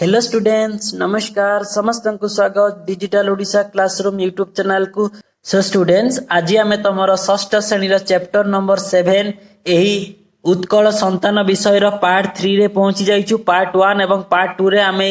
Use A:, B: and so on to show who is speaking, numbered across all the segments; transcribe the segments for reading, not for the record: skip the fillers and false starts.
A: Hello students, नमस्कार। समस्त को स्वागत digital Odisha classroom YouTube channel को। सो स्टूडेंट्स, आज आम तुम षष्ठ श्रेणी चैप्टर नंबर 7 यही उत्कल संतान विषय पार्ट 3 रे पहुंची जाइछु। पार्ट 1 एवं पार्ट 2 रे आमे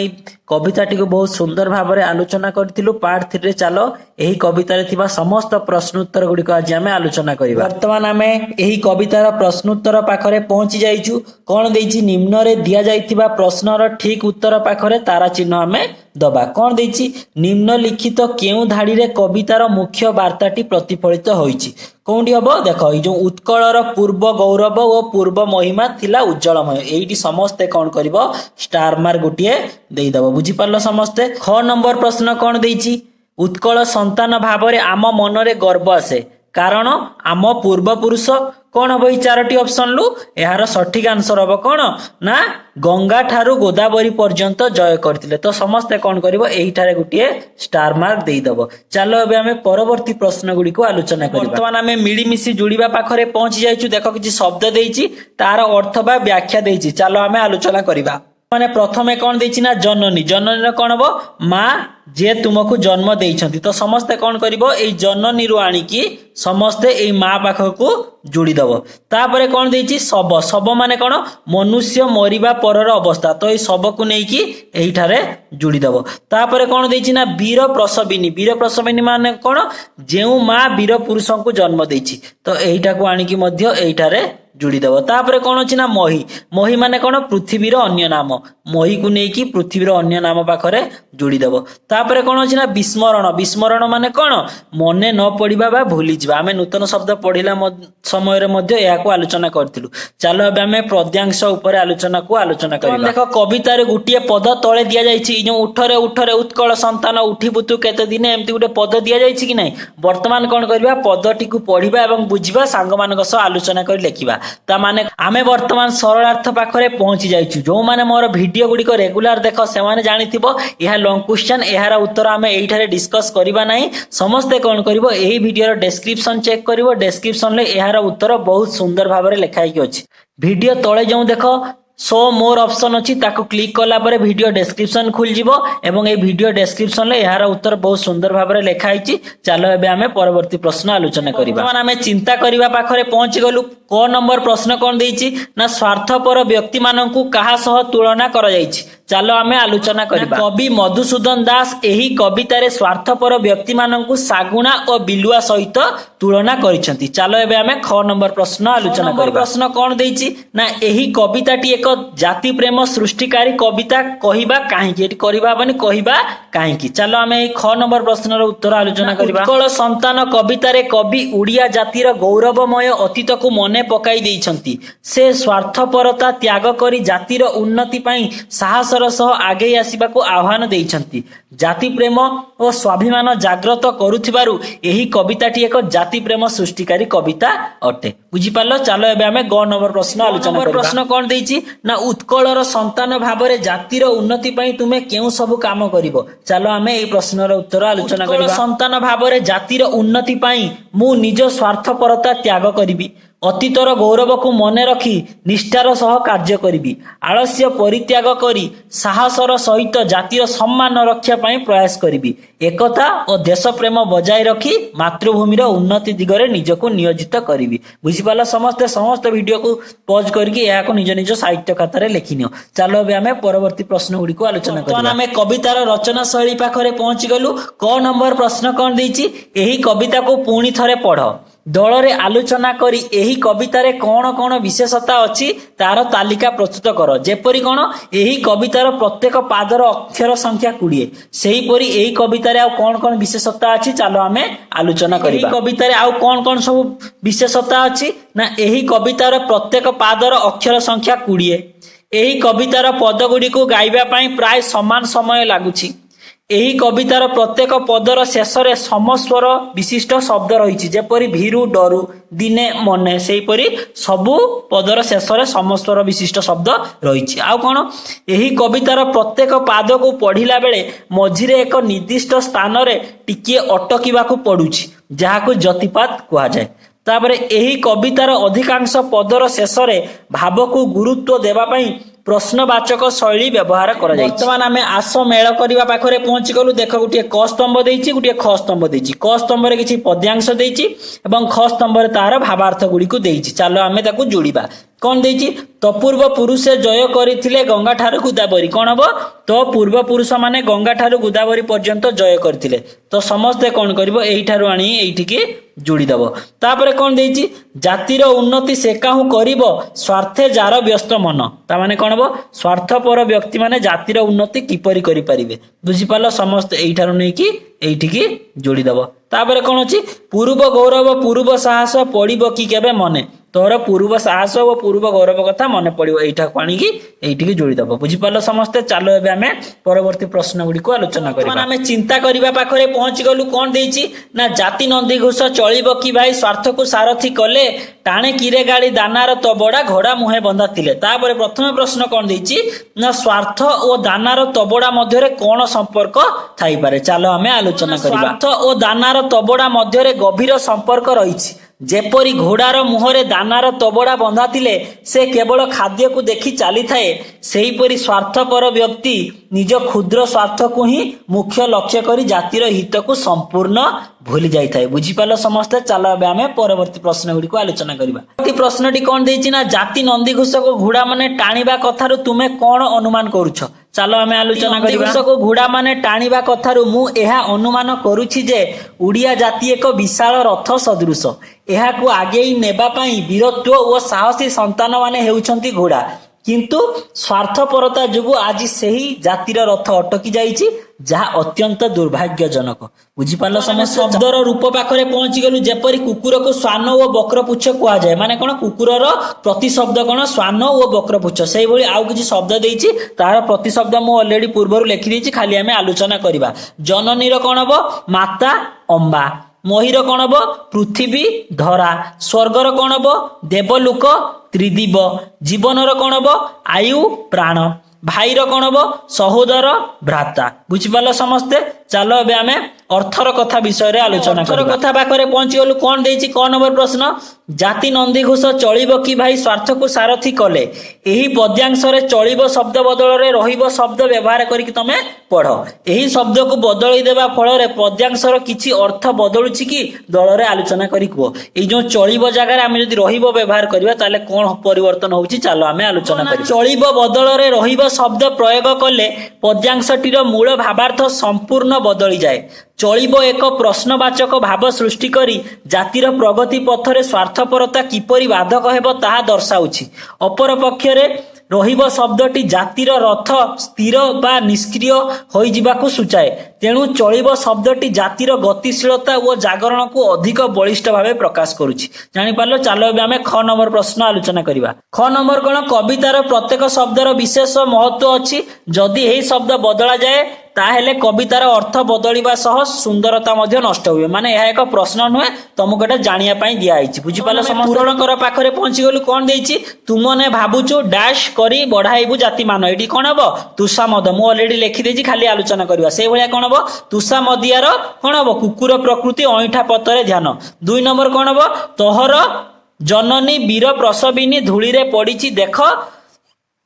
A: कविताटी को बहुत सुंदर भाव में आलोचना करथिलु। पार्ट 3 रे चलो यही कविता रे थिबा समस्त प्रश्नोत्तर गुडी को आज आमे आलोचना करिबा। वर्तमान आमे यही कवितार प्रश्नोत्तर पाखरे पहुंची जाइछु। कोन देइछि निम्न रे दिया जाइथिबा प्रश्नर ठीक उत्तर पाखरे तारा चिन्ह आमे दबा। कोन देइछि निम्नलिखित केउ धाड़ी रे कवितार मुख्य वार्ताटी प्रतिफलित होइछि। कोंडी हबो देखो, ई जो उत्कलर पूर्व गौरव और पूर्व महिमा थिला उज्जवलमय, एइटी समस्ते कोन करिवो स्टार मार्क गोटिए देई दबो। बुझी पारलो समस्ते। ख नंबर प्रश्न कोन देइछि उत्कल संतान भाबरे आम मनरे गर्व आसे कारण आम पूर्वपुरुष। कौन हम ये चारोटी ऑप्शन लु यार सठिक आंसर हम कौन ना गंगा ठारू गोदावरी पर्यंत जय करथिले। तो समस्ते कौन करिवो एही ठारे गुटिए स्टार मार्क देई दबो। चलो एबे हमें परवर्ती प्रश्न गुडी को आलोचना करिबा। वर्तमान हमें मिलीमिशी जुड़ीबा पाखरे पहुंची जाइछु। देखो किछि शब्द देइछि, तार अर्थ बा व्याख्या देइछि। चलो हमें आलोचना करिबा। माने प्रथमे कौन देइछि ना जननी। जननी कौन हबो माँ जे तुमको जन्म देइछंती। तो समस्ते कौन करिवो एई जननी रु आनी की समस्ते एई माँ पाखकू जोड़ी दबो। तापरे कौन देइछि शब। शब माने कौन मनुष्य मरिबा परर अवस्था। तो एई शब को नै की एही ठारे जोड़ी दबो। तापरे कौन देइछि ना वीर प्रसविनी। वीर प्रसविनी माने कौन जेउ माँ वीर पुरुषंकु जन्म देइछि। तो एहीटा को आनी की मध्य एही ठारे जोड़ी दबो। तापरे कौन अछि ना मही। मही माने कौन पृथ्वीर अन्य नाम। मही को नै की पृथ्वीर अन्य नाम पाखरे जोड़ी दबो। तापरे कौन अछि ना विस्मरण। विस्मरण माने कौन मने न पड़िबा बा भूली जिबा। आमे नूतन शब्द पढ़िला समय रे मध्य या को आलोचना करथिलु। चलो अब आमे पद्यांश ऊपर आलोचना को आलोचना करिबा। देखो कविता रे गुटिए पद तळे दिया जाइछि। जो उठरे उठरे उत्कल संतान उठिबुतु केते दिने एम्ति गुटे पद दिया जाइछि कि नै। वर्तमान कोन करबा पदटी को पढ़िबा एवं बुझिबा सांग मानक सह आलोचना करि लेखिबा। ता माने आमे वर्तमान सरलार्थ पाखरे पहुंची जाइछु। जो माने मोर वीडियो गुडी को रेगुलर देखो से माने जानिथिबो यहा लॉन्ग क्वेश्चन यार उत्तर आमे एही ठारे डिस्कस करिबा नै। समस्ते कोन करिवो एही वीडियो रो डिस्क्रिप्शन चेक करिवो। डिस्क्रिप्शन ले यार उत्तर बहुत सुंदर भाव में लिखाई अछि। वीडियो तळे जो देखो सो मोर ऑप्शन अछि ताको क्लिक कला परे वीडियो डिस्क्रिप्शन खुल जिवो एवं ए वीडियो डिस्क्रिप्शन ले यार उत्तर बहुत सुंदर भाव में लिखाई अछि। चलो एबे हमें परवर्ती प्रश्न आलोचना करिबा। वर्तमान हमें चिंता करिबा पाखरे पहुंची गलु। क नंबर प्रश्न कोन देइछि ना स्वार्थपर व्यक्ति माननकु कहा सह तुलना करा जाइछि। चलो आमे आलोचना करिबा। कवि मधुसूदन दास एही कवितारे स्वार्थपर व्यक्ति माननकु सागुणा और बिलुआ सहित तुलना करिसंती। चलो एबे आमे ख नंबर प्रश्न आलोचना करिबा। प्रश्न कोन देइछि ना एही कविताटी एक जाति प्रेम सृष्टिकारी कविता कहिबा काहेकि। एटी करिबा माने कहिबा काहेकि। चलो आमे ख नंबर प्रश्नर उत्तर आलोचना करिबा। उत्कल संतान कवितारे कवि उड़िया जातिर गौरवमय अतीत को मने पकाई देइछंती। से स्वार्थपरता त्याग करी जातिर उन्नति पई साहसर सह आगे आसीबाकू आह्वान देइछंती। जाति प्रेम और स्वाभिमान जागृत करुथिबारु एही कविताटी एक जाति प्रेम सृष्टिकारी कविता अटे। बुझी पारलो। चलो एबे हमें ग नंबर प्रश्न आलोचना करिबा। प्रश्न कोन देइछि ना उत्कलर संतान भाबरे जातिर उन्नति पई तुमे केउ सब काम करिवो। चलो हमें एई प्रश्नर उत्तर आलोचना करिबा। संतान भाबरे जातिर उन्नति पई मु निज स्वार्थपरता त्याग करिबि। अतीतर गौरव को मने रखी निष्ठार सह कार्य करिबि। आलस्य परित्याग करी साहसर सहित जातिर सम्मान रक्षा पई प्रयास करिबि। एकता और देश प्रेम बजाय रखी मातृभूमिर उन्नति दिगरे निजको नियोजित करिबि। बुझी पाला समस्त वीडियो को पॉज करके या को निज निज साहित्य खाता रे लेखिनियो। चलो अब हमें परवर्ती प्रश्न गुडी को आलोचना करिबा। हमें कवितार रचना शैली पाखरे पहुंची गलु। क नंबर प्रश्न कोन देइछि एही कविता को पुणी थरे पढ़। दलरे आलोचना करी एही कवितारे कौन कौन विशेषता अछि तार तालिका प्रस्तुत कर। जेपरि कोन एही कवितार प्रत्येक पादर अक्षर संख्या 20। सेही परि एही कवितारे आ कौन कौन विशेषता अछि चलो हमें आलोचना करिबा। एही कवितारे आ कौन कौन सब विशेषता अछि ना एही कवितार प्रत्येक पादर अक्षर संख्या 20। एही कवितार पद गुडी को गाइबा पई प्राय समान समय लागुछि। एही कवितार प्रत्येक पदर शेषरे समस्वर विशिष्ट शब्द रही। जेपरि भीरु डरु दिने मने सेहीपरि सबु पदर शेषरे समस्वर विशिष्ट शब्द रही। आउ कोन एही कवितार प्रत्येक पाद को पढ़िला बेले मझिरे एक निर्दिष्ट स्थान रे टिके अटकिबाकू पडुछि जाहाकू जतिपात कुहा जाय। तापरे एही कवितार अधिकांश पदर शेषरे भाव को गुरुत्व देबा पई प्रश्नवाचक शैली व्यवहार कर। बर्तमान आम आस मेल करने पाखे पहुंची गलु। देख गोटे क स्तंभ देछि गोटे ख स्तंभ देछि। क स्तंभ रे किछि पद्यांश देछि एवं ख स्तंभ रे तार भावार्थ गुडी को देछि। चलो आमे ताकू जोड़िबा। कौन देछि तो पूर्व पुरुष जय करथिले गंगा ठारू गोदावरी। कौन हबो तो पूर्व पुरुष माने गंगा ठारू गोदावरी पर्यंत जय करथिले। तो समस्ते कौन करिवो एही ठारू आनी एठी के जोड़ी दबो। तापरे कौन देछि जातिर उन्नति से काहू करिवो स्वार्थे जार व्यस्त मन। ता माने कौन हबो स्वार्थपर व्यक्ति माने जातिर उन्नति किपरि करि परिबे। बुझि पालो समस्त एही ठारू नै कि एठी के जोड़ी दबो। तापरे कौन अछि पूर्व गौरव पूर्व साहस पड़िबो कि केबे मने। तोर पूर्व साहस और पूर्व गौरव कथा मन पड़ो एठा आनिकी एठी जोड़ीदेव। बुझीपाल समस्ते। चलो एबे आमे परवर्ती प्रश्न गुडी को आलोचना करिबा। आमे चिंता करिबा पाखरे पहुंची गलु। कोन देछि ना जाति नंदी घोष चलिबो कि भाई स्वार्थ को सारथी कले टाणे किरे गाड़ी दानार तबड़ा घोड़ा मुहे बंधा थिले। तापरे प्रथम प्रश्न कोन देछि ना स्वार्थ और दानार तबड़ा मध्यरे कोन संपर्क थाई पारे। चलो आमे आलोचना करिबा। स्वार्थ और दानार तबड़ा मध्यरे गभीर संपर्क रहिछि। जेपरी घोड़ार मुहरे दानार तबड़ा बंधा थिले से केवल खाद्य को देखि चली थाए सेहीपरि स्वार्थपर व्यक्ति निज क्षुद्र स्वार्थ को ही मुख्य लक्ष्य करी जातिर हित को संपूर्ण भूली जाई थाए। बुझीपाल समस्ते। चलो अब आमे परवर्ती प्रश्न गुडी को आलोचना करिबा। प्रश्नटी कोन देछि ना जाति नंदी घोष को घोड़ा माने टाणीबा कथारु तुमे कोन अनुमान करूछ। चलो आमे आलोचना करिबा। घोष को घोड़ा माने टाणीबा कथारु मु एहा अनुमान करूछि जे उड़िया जाति एक विशाल रथ सदृश। एहाकु आगेई नेबा पई वीरत्व और साहसी संतान माने हेउछंती घोड़ा। किंतु स्वार्थपरता जुगु आज सही जातिर रथ अटकी जाइछि जहा अत्यंत दुर्भाग्यजनक। बुझीपाल समस्त। शब्दर रूप पाखरे पहुंची गलु। जेपरी कुकुर को श्वान और बक्रपुच्छ कुआ जाए माने कोन कुकुरर प्रतिशब्द कोन श्वान और बक्रपुच्छ। सेही भली आउ किछि शब्द देइछि तार प्रतिशब्द मु ऑलरेडी पूर्वरु लिखि देइछि खाली आमे आलोचना करिबा। जननीर कोन हबो माता अंबा। महीर कोन हबो पृथ्वी धरा। स्वर्गर कोन हबो देवलोक त्रिदिव। जीवनर कोन हबो आयु प्राण। भाईर कोन हबो सहोदर भ्राता। बुझिपाल समस्ते। चलो एबे आमे अर्थर कथा विषय रे आलोचना करिबा। अर्थर कथा पाखरे पहुंची गलु। कोन देछि कोन नंबर प्रश्न जाति नंदी घोष चलिबो कि भाई स्वार्थ को सारथी कले। एही पद्यांश रे चलिबो शब्द बदल रे रहिबो शब्द व्यवहार करी कि तमे पढो। एही शब्द को बदलई देबा फल रे पद्यांश रो किछि अर्थ बदलुछि कि दल रे आलोचना करी को। एई जो चलिबो जगह रे आमे जदि रहिबो व्यवहार करबा ताले कोन परिवर्तन होउछि चलो आमे आलोचना करी। चलिबो बदल रे रहिबो शब्द प्रयोग कले पद्यांशटीर मूल भावार्थ संपूर्ण बदली जाए। चलिबो एक प्रश्नवाचक भाव सृष्टि करी जातिर प्रगति पथरे स्वार्थपरता किपरि बाधक हेबो ताहा दर्शाउछि। अपर पक्षरे रहिबो शब्दटी जातिर रथ स्थिर बा निष्क्रिय होई जिबाकू सूचाए। तेणु चलिबो शब्दटी जातिर गतिशीलता और जागरण को अधिक बलिष्ठ भावे प्रकाश करुछि। जानि पारलो। चलो एबे आमे ख नंबर प्रश्न आलोचना करिबा। ख नंबर कोन कवितार प्रत्येक शब्दर विशेष महत्व अछि। जदि एही शब्द बदला जाए ताहेले कवितार अर्थ बदलिबा सह सुंदरता मध्ये नष्ट हुए। माने यह एक प्रश्न नुहे तुमको एटा जानिया पई दिया आइछि। बुझिपालो समस्त। पूरण कर पाखरे पहुंची गलु। कोन देछि तुमने भाबुछु डैश करी बढ़ाइबु जाति मान। एठी कोन हबो तुषामद। मु ऑलरेडी लिखि देछि खाली आलोचना करबा। से भलिया कोन हबो तुषामदियार कोन हबो कुकुर प्रकृति अइठा पतरे ध्यान। 2 नंबर कोन हबो तोहर जननी वीर प्रसविनी धूली रे पडिछि देख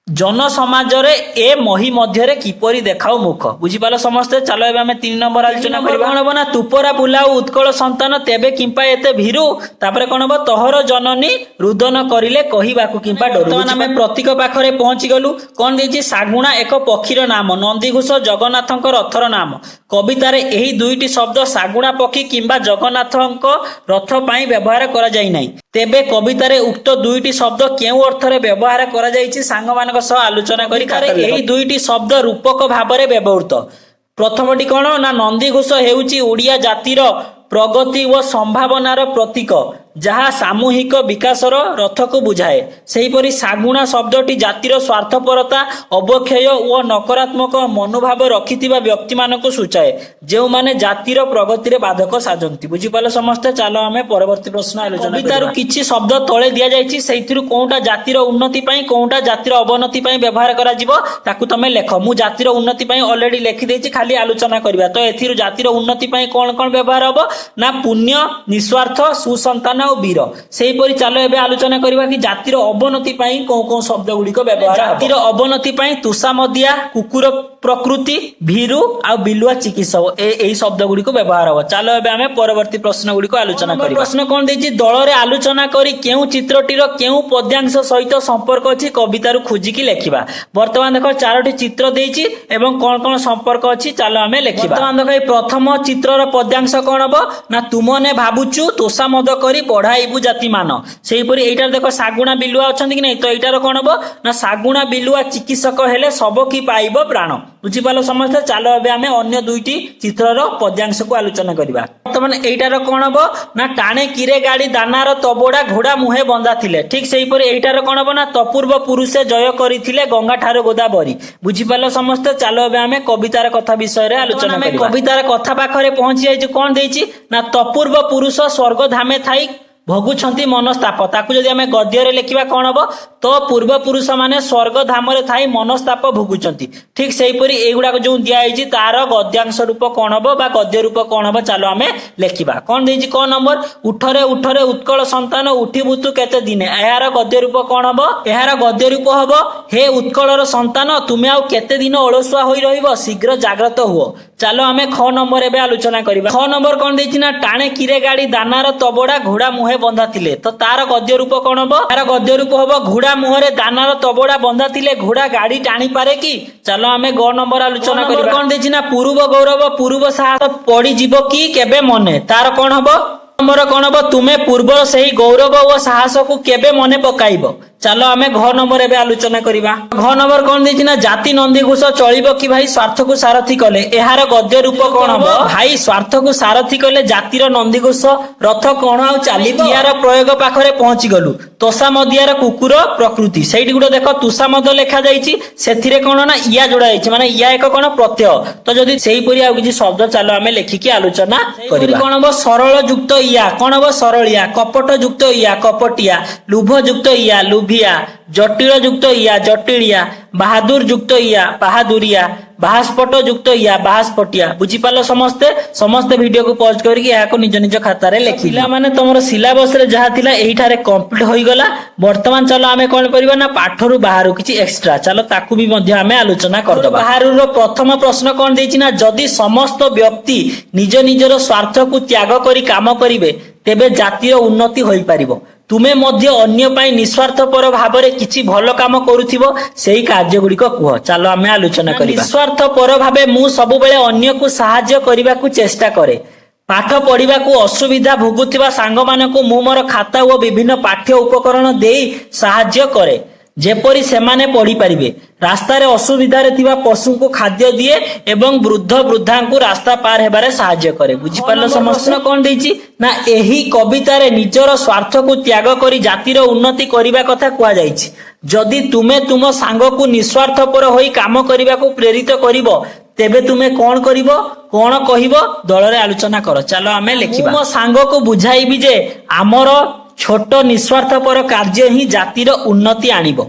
A: जन समाज रे ए मही मध्य किपरि देखाऊ मुख। बुझिपाल समस्ते। चलो एबे हमें 3 नंबर आलोचना करबा। कोन हबो ना तुपरा बुलाऊ उत्कल संतान तेबे किंपा एते भीरु। तापरे कोन हबो तोहर जननी रुदन करिले कहिबाकु किंपा डरु। तो हमें प्रतीक पाखरे पहुंची गलु। कोन देछि सागुणा एक पक्षीर नाम नंदी घोष जगन्नाथଙ୍କ रथर नाम। कवितारे एही दुईटी शब्द सागुणा पक्षी किंबा जगन्नाथଙ୍କ रथ पई व्यवहार करा जाई नै। तेबे कवितारे उक्त दुईटी शब्द केउ अर्थरे व्यवहार करा जाईछि सांग मानक सह आलोचना करी। एही दुईटी शब्द रूपक भाबरे व्यवहृत। प्रथमटी कोन ना नंदी घोष हेउछि ओडिया जातिर प्रगति और संभावनार प्रतीक जहा सामूहिक विकासर रथ को बुझाए। सेहीपरि सागुणा शब्दटी जातिर स्वार्थपरता अवक्षय और नकारात्मक मनोभाव रखिथिबा व्यक्ति मानक सूचाए जो माने जातिर प्रगति रे बाधक साजंती। बुझिपाल समस्ते। चलो आमे परवर्ती प्रश्न आलोचना करिबा। कवितारु किछि शब्द तळे दिया जायछि सेहिथिरु कोनटा जातिर उन्नति पई कोनटा जातिर अवनति पई व्यवहार करा जिवो ताकू तमे लेख। मु जातिर उन्नति पई ऑलरेडी लिखि देछि खाली आलोचना करिबा। तो एथिरु जातिर उन्नति पई कोन कोन व्यवहार हबो ना पुण्य निस्वार्थ सुसंतान और वीर सेहीपरि चलो एबे आलोचना करबा कि जातिर अवनति पई कोन शब्द गुड़िक व्यवहार जातिर अवनति पई तुषामदिया कुकुर प्रकृति भीरु आ बिलुआ चिकित्सक एई शब्द गुड़िक व्यवहार हो। चलो एबे आमे परवर्ती प्रश्न गुड़िक आलोचना करिबा। प्रश्न कोन देछि दल रे आलोचना करी केउ चित्रटीर केउ पद्यांश सहित संपर्क अछि कवितारु खोजिकी लेखिबा। वर्तमान देखो चारोटी चित्र देछि एवं कोन कोन संपर्क अछि चलो आमे लेखिबा। वर्तमान देखो प्रथम चित्रर पद्यांश कोन हबो ना तुमने भाबुचु तोषामद करी पढ़ाइबु जाति मान। सेहीपरि एटार देखो सागुणा बिलुआ अछंती कि नै तो एटार कोन हबो ना सागुणा बिलुआ चिकित्सक हेले सब की पाइबो प्राण। बुझी पालो समस्त। चलो एबे आमे अन्य दुईटी चित्रर पद्यांश को आलोचना करिबा। वर्तमान एटार कोन हबो ना टाणे किरे गाड़ी दानार तबोडा घोड़ा मुहे बंधा थिले। ठीक सेहीपरि एटार कोन हबो ना तपूर्व पुरुषे जय करिथिले गंगा ठारो गोदावरी। बुझी पालो समस्त। चलो एबे आमे कवितार कथा विषय रे आलोचना करिबा। कवितार कथा पाखरे पहुंची जाइछु कोन देछि ना तपूर्व पुरुष स्वर्ग धामे थाई भोगुछंती मनस्ताप। ताकू जदि आमे गद्य रे लेखिबा कोन हबो तो पूर्व पुरुष माने स्वर्ग धाम रे थाई मनस्ताप भोगुछंती। ठीक सेहीपरि एगुडा जो दिया आइछि तार गद्यांश रूप कोन हबो बा गद्य रूप कोन हबो चलो आमे लेखिबा। कोन देछि क नंबर उठरे उठरे उत्कल संतान उठिबुतु केते दिने। एहार गद्य रूप कोन हबो एहार गद्य रूप हबो हे उत्कलर संतान तुमे आ केते दिन ओळसुआ होई रहिबो शीघ्र जाग्रत हुओ। चलो आमे ख नंबर एबे आलोचना करिबा। ख नंबर कोन देछि ना टाणे किरे गाड़ी दानार तबोडा घोड़ा मुहे बंधा थिले। तो तार गद्य रूप कोन हबो तार गद्य रूप हबो घोड़ा मुहरे दानार तबोडा बंधा थिले घोड़ा गाड़ी टाणी पारे की। चलो आमे ग नंबर आलोचना करिबा। कोन देछि ना पूर्व गौरव पूर्व साहस पड़ी जीवो की केबे मने। तार कोन हबो नंबर कोन हबो तुमे पूर्व सही गौरव और साहस को केबे मने पकाइबो। चलो आमे घ नंबर एबे आलोचना करिबा। घ नंबर कोन देछि ना जाति नंदीघोष चलिबो कि भाई स्वार्थ को सारथी कले। एहार गद्य रूप कोन हबो भाई स्वार्थ को सारथी कले जातिर नंदीघोष रथ कोन आउ चालिबो। यार प्रयोग पाखरे पहुंची गलु तोषामदियार कुकुर प्रकृति। सेठी गुडे देखो तुषामद लेखा जाईछि सेथिरे कोन ना इया जोडा जाईछि माने इया एक कोन प्रत्यय। तो जदि सेही परि आ किछि शब्द चलो आमे लेखिकी आलोचना करिबा। कोन हबो सरल युक्त इया कोन हबो सरलिया कपट युक्त इया कपटिया लुभ युक्त इया लुभिया जटिल युक्त इया जटिलिया बहादुर युक्त इया बहादुरिया बाहास्पट युक्त इया बाहास्पटिया। बुझी पालो समस्ते समस्ते वीडियो को पॉज करके या को निज निज खाता रे लेखि पिला माने तमरो सिलेबस रे जहा थिला एही ठारे कंप्लीट होई गला। वर्तमान चलो आमे कोन करबा ना पाठरू बाहरु किछि एक्स्ट्रा चलो ताकू भी मध्य आमे आलोचना करदबा। बाहरु रो प्रथम प्रश्न कोन देछि ना जदि समस्त व्यक्ति निज निजर स्वार्थ को त्याग करी काम करिवे तेबे जातिर उन्नति होई परिबो। तुमे मध्य अन्य पाई निस्वार्थपर भावरे किछि भलो काम करूथिबो सेही कार्य गुडी को कुह। चलो आमे आलोचना करिबा। निस्वार्थपर भावे मु सब बेले अन्य को सहाय्य करिबा को चेष्टा करे। पाठ पढ़िबा को असुविधा भोगुथिबा सांग मानकु मु मोर खाता ओ विभिन्न पाठ्य उपकरण देई सहाय्य करे जेपरि सेमाने पढ़ी पारिबे। रास्ता रे असुविधा रे थिबा पशु को खाद्य दिए एवं वृद्ध वृद्धा को रास्ता पार हेबारे सहाय्य करे। बुझी पालो समस्या कोन देछि ना एही कविता रे निजर स्वार्थ को त्याग करी जातिर उन्नति करिबा कथा कुआ जाइछि। जदि तुमे तुम सांग को निस्वार्थपर होई काम करिबा को प्रेरित करिवो तेबे तुमे कोन करिवो कोन कहिवो दल रे आलोचना करो। चलो आमे लेखिबा। मो सांग को बुझाइबि जे हमर छोट निस्वार्थपर कार्य ही जातिर उन्नति आनिबो।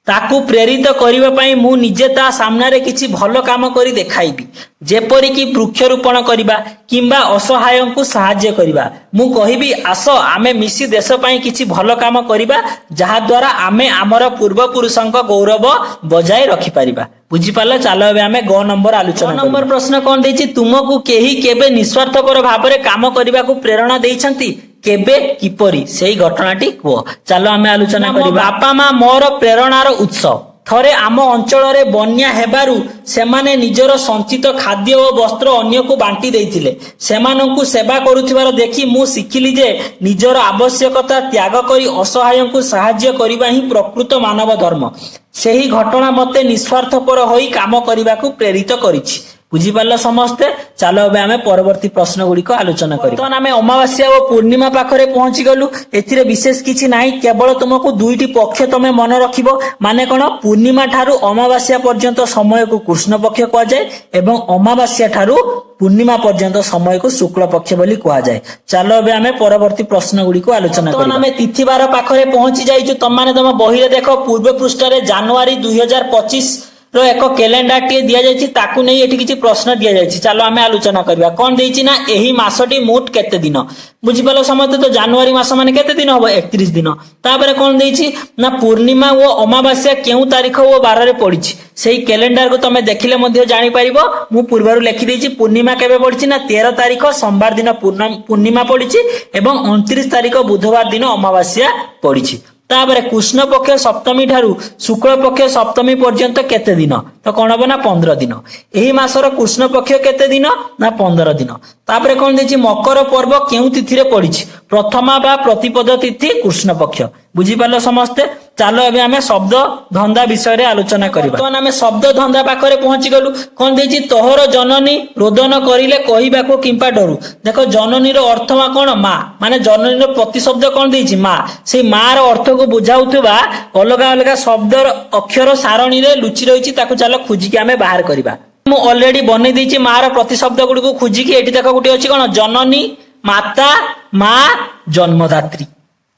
A: ताकू प्रेरित करिबा पई मु निजे ता सामने रे किछि भलो काम करी देखाइबी जेपरि कि वृक्षरोपण करिबा किंबा असहाय को सहाय्य करिबा। मु कहिबी आसो आमे मिसी देश पई किछि भलो काम करिबा जहा द्वारा आमे हमर पूर्व पुरुषंक गौरव बजाय रखि परिबा। बुझी पालो। चलो एबे आमे ग नंबर आलोचना नंबर प्रश्न कोन देछि तुमको केही केबे निस्वार्थपर भाबरे काम करिबा को प्रेरणा देइछंती केबे किपरि सेही घटनाटी कुह। चलो आमे आलोचना करिबा। बापा मां मोर प्रेरणार उत्स। थरे आम अंचल रे बन्या हेबारु सेमाने निजर संचित खाद्य और वस्त्र अन्य को बांटी देइथिले। सेमानंकु सेवा करूथिबार देखि मु सिखिली जे निजर आवश्यकता त्याग करी असहाय को सहाय्य करिबा ही प्रकृत मानव धर्म। सेही घटना मते निस्वार्थपर होई काम करिबा को प्रेरित करिछि। बुझी पारला समस्ते। चलो अब आमे परवर्ती प्रश्न गुडी को आलोचना करिबा। तो आमे अमावास्या और पूर्णिमा पाखरे पहुंची गलु। एथिरे विशेष किछि नाही केवल तुमको दुईटी पक्ष तमे मन रखिबो माने कोन पूर्णिमा ठारू अमावास्या पर्यंत समय को कृष्ण पक्ष कह जाय एवं अमावास्या ठारू पूर्णिमा पर्यंत समय को शुक्ल पक्ष बोली कह जाय। चलो अब आमे परवर्ती प्रश्न गुडी को आलोचना करिबा। तो आमे तिथि बार पाखरे पहुंची जाइछु। तम माने तम बही रे देखो पूर्व पृष्ठ रे जनवरी 2025 रो एक कैलेंडर टी दिया जायछि ताकू नै एठी किछि प्रश्न दिया जायछि चलो आमे आलोचना करबा कोन देछि ना एही मासटी मोट केते दिन बुझि पालो समझते तो जनवरी मास माने केते दिन हबो 31 दिन तापर कोन देछि ना पूर्णिमा ओ अमावास्या केउ तारीख ओ बार रे पड़िछि सेही कैलेंडर को तमे देखिले मध्ये जानि परिबो मु पूर्वरु लिखि देछि पूर्णिमा केबे पड़िछि ना 13 तारीख सोमवार दिन पूर्णिमा पड़िछि एवं 29 तारीख बुधवार दिन अमावास्या पड़िछि तापर कृष्ण पक्ष सप्तमी ठारू शुक्ल पक्ष सप्तमी पर्यंत केते दिन तो कोन हबो ना 15 दिन एही मासर कृष्ण पक्ष केते दिन ना 15 दिन तापर कोन देछि मकर पर्व केउ तिथि रे पड़िछि प्रथमा बा प्रतिपद तिथि कृष्ण पक्ष बुझी पालो समस्ते चलो एबे हमें शब्द धंदा विषय रे आलोचना करिबा तो हमें शब्द धंदा पाखरे पहुंची गलु कोन देछि तोहर जननी रोदन करिले कहिबाको किंपा डरू देखो जननी रो अर्थ मा कोन मां माने जननी रो प्रतिशब्द कोन देछि मां से मां रो अर्थ को बुझाउतबा अलगा अलगा शब्द अक्षर सारणी रे लुचि रहिछि ताको चलो खोजी के हमें बाहर करिबा मु ऑलरेडी बनै देछि मां रो प्रतिशब्द गुडी को खोजी के एठी देखो गुडी अछि कोन जननी माता मां जन्मदात्री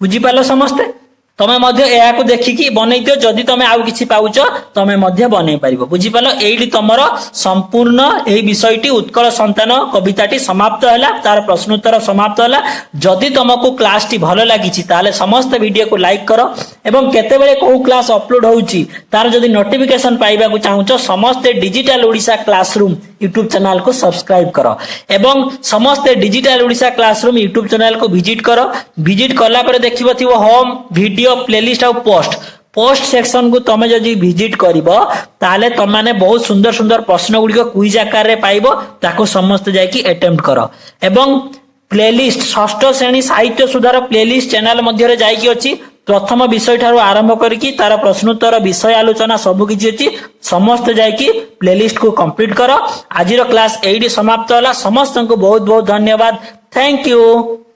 A: बुझी पालो समस्ते तमे मध्य एहा को देखिकी बनै दियो जदी तमे आउ किछि पाउछ तमे मध्य बनै परिबो बुझी पालो एडी तमरो संपूर्ण एही विषयटी उत्कल संतान कविताटी समाप्त होला तार प्रश्न उत्तर समाप्त होला जदी तुमको क्लास टी भलो लागिछि ताले समस्त वीडियो को लाइक करो एवं केते बेले को क्लास अपलोड होउछि तार जदी नोटिफिकेशन पाइबा को चाहुछ समस्त digital Odisha classroom YouTube channel को सब्सक्राइब करो एवं समस्त digital Odisha classroom YouTube channel को विजिट करो विजिट करला पर देखिबो थिबो होम वीडियो प्लेलिस्ट और पोस्ट सेक्शन को तमे जदी विजिट करिवो ताले तम माने बहुत सुंदर सुंदर प्रश्न गुडी को क्विज आकार रे पाइबो ताको समस्त जाय कि अटेम्प्ट करो एवं प्लेलिस्ट षष्ठ श्रेणी साहित्य सुधार प्लेलिस्ट चैनल मध्य रे जाय कि अछि प्रथम विषय ठारो आरंभ करिकि तार प्रश्नोत्तर विषय आलोचना सब किछि अछि समस्त जाय कि प्लेलिस्ट को कंप्लीट करो आजिरो क्लास एडी समाप्त होला समस्त को बहुत बहुत धन्यवाद थैंक यू।